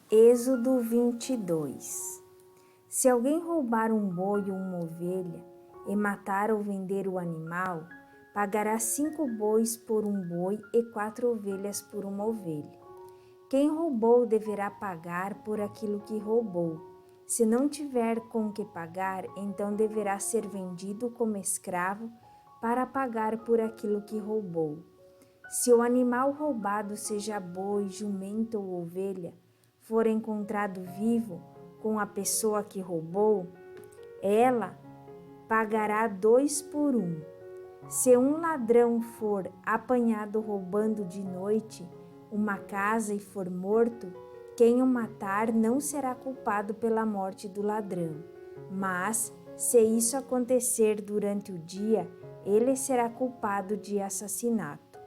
Êxodo 22. Se alguém roubar um boi ou uma ovelha e matar ou vender o animal, pagará 5 bois por um boi e 4 ovelhas por uma ovelha. Quem roubou deverá pagar por aquilo que roubou. Se não tiver com que pagar, então deverá ser vendido como escravo para pagar por aquilo que roubou. Se o animal roubado, seja boi, jumento ou ovelha, for encontrado vivo com a pessoa que roubou, ela pagará 2 por 1. Se um ladrão for apanhado roubando de noite uma casa e for morto, quem o matar não será culpado pela morte do ladrão. Mas, se isso acontecer durante o dia, ele será culpado de assassinato.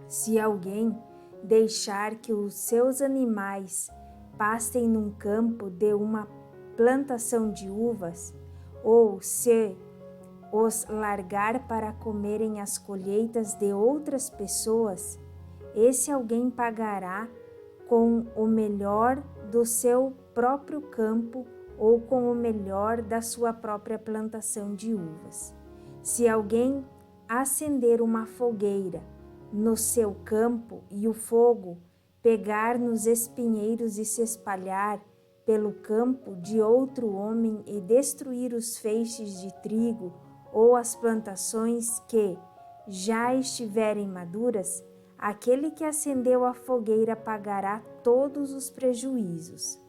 Se alguém deixar que os seus animais pastem num campo de uma plantação de uvas, ou se os largar para comerem as colheitas de outras pessoas, esse alguém pagará com o melhor do seu próprio campo ou com o melhor da sua própria plantação de uvas. Se alguém acender uma fogueira no seu campo e o fogo pegar nos espinheiros e se espalhar pelo campo de outro homem e destruir os feixes de trigo ou as plantações que já estiverem maduras, aquele que acendeu a fogueira pagará todos os prejuízos.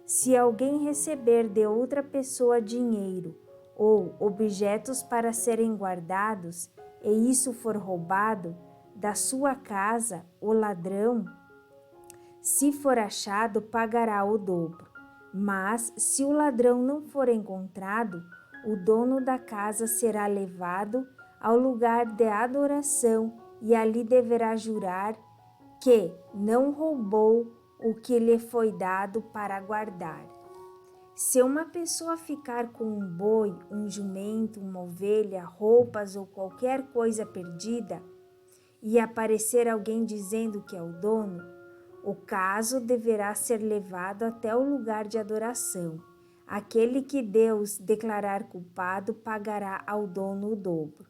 Se alguém receber de outra pessoa dinheiro ou objetos para serem guardados, e isso for roubado da sua casa, o ladrão, se for achado, pagará o dobro. Mas, se o ladrão não for encontrado, o dono da casa será levado ao lugar de adoração e ali deverá jurar que não roubou o que lhe foi dado para guardar. Se uma pessoa ficar com um boi, um jumento, uma ovelha, roupas ou qualquer coisa perdida, e aparecer alguém dizendo que é o dono, o caso deverá ser levado até o lugar de adoração. Aquele que Deus declarar culpado pagará ao dono o dobro.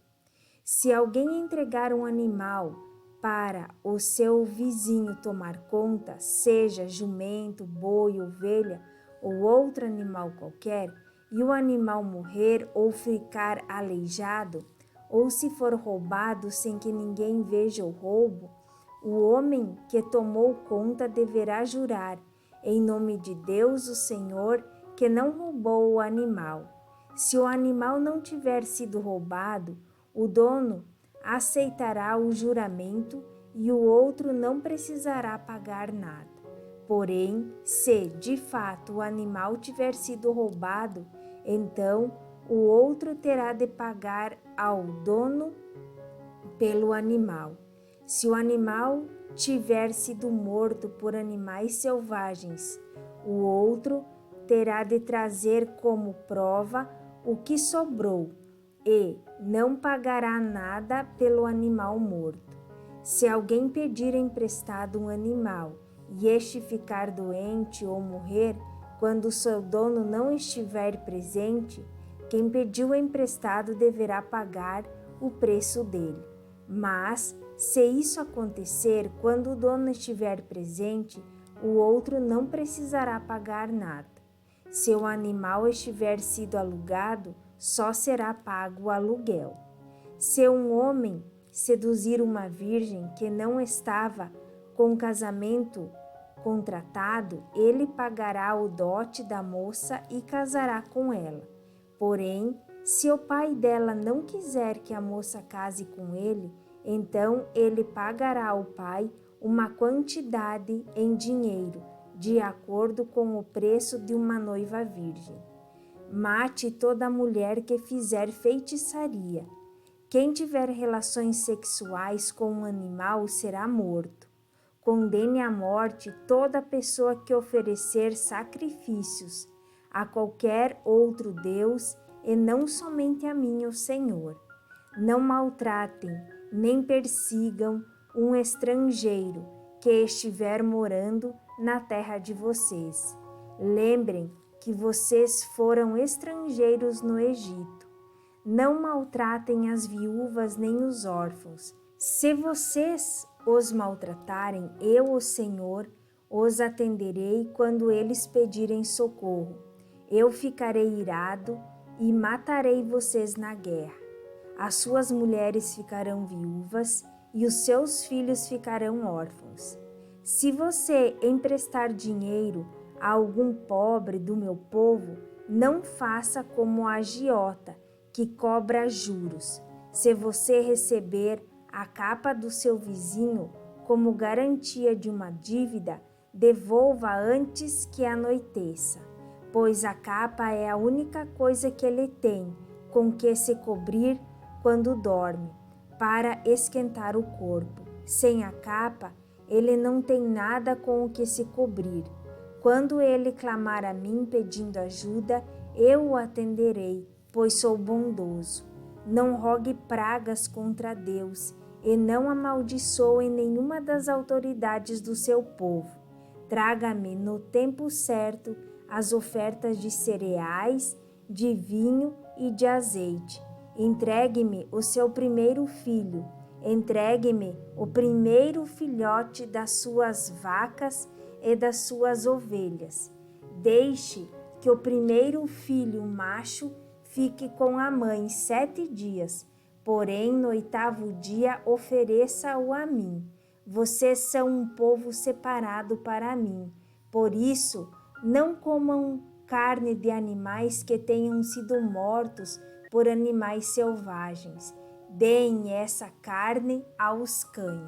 Se alguém entregar um animal para o seu vizinho tomar conta, seja jumento, boi, ovelha ou outro animal qualquer, e o animal morrer ou ficar aleijado, ou se for roubado sem que ninguém veja o roubo, o homem que tomou conta deverá jurar, em nome de Deus, o Senhor, que não roubou o animal. Se o animal não tiver sido roubado, o dono aceitará o juramento e o outro não precisará pagar nada. Porém, se de fato o animal tiver sido roubado, então o outro terá de pagar ao dono pelo animal. Se o animal tiver sido morto por animais selvagens, o outro terá de trazer como prova o que sobrou e não pagará nada pelo animal morto. Se alguém pedir emprestado um animal e este ficar doente ou morrer quando o seu dono não estiver presente, quem pediu emprestado deverá pagar o preço dele. Mas, se isso acontecer quando o dono estiver presente, o outro não precisará pagar nada. Se o animal estiver sido alugado, só será pago o aluguel. Se um homem seduzir uma virgem que não estava com casamento contratado, ele pagará o dote da moça e casará com ela. Porém, se o pai dela não quiser que a moça case com ele, então ele pagará ao pai uma quantidade em dinheiro, de acordo com o preço de uma noiva virgem. Mate toda mulher que fizer feitiçaria. Quem tiver relações sexuais com um animal será morto. Condene à morte toda pessoa que oferecer sacrifícios a qualquer outro Deus e não somente a mim, o Senhor. Não maltratem nem persigam um estrangeiro que estiver morando na terra de vocês. Lembrem que vocês foram estrangeiros no Egito. Não maltratem as viúvas nem os órfãos. Se vocês os maltratarem, eu, o Senhor, os atenderei quando eles pedirem socorro. Eu ficarei irado e matarei vocês na guerra. As suas mulheres ficarão viúvas e os seus filhos ficarão órfãos. Se você emprestar dinheiro a algum pobre do meu povo, não faça como a agiota, que cobra juros. Se você receber a capa do seu vizinho como garantia de uma dívida, devolva antes que anoiteça, pois a capa é a única coisa que ele tem com que se cobrir quando dorme, para esquentar o corpo. Sem a capa, ele não tem nada com o que se cobrir. Quando ele clamar a mim pedindo ajuda, eu o atenderei, pois sou bondoso. Não rogue pragas contra Deus e não amaldiçoe nenhuma das autoridades do seu povo. Traga-me no tempo certo as ofertas de cereais, de vinho e de azeite. Entregue-me o seu primeiro filho. Entregue-me o primeiro filhote das suas vacas e das suas ovelhas. Deixe que o primeiro filho macho fique com a mãe 7 dias, porém no 8º dia ofereça-o a mim. Vocês são um povo separado para mim, por isso não comam carne de animais que tenham sido mortos por animais selvagens. Deem essa carne aos cães.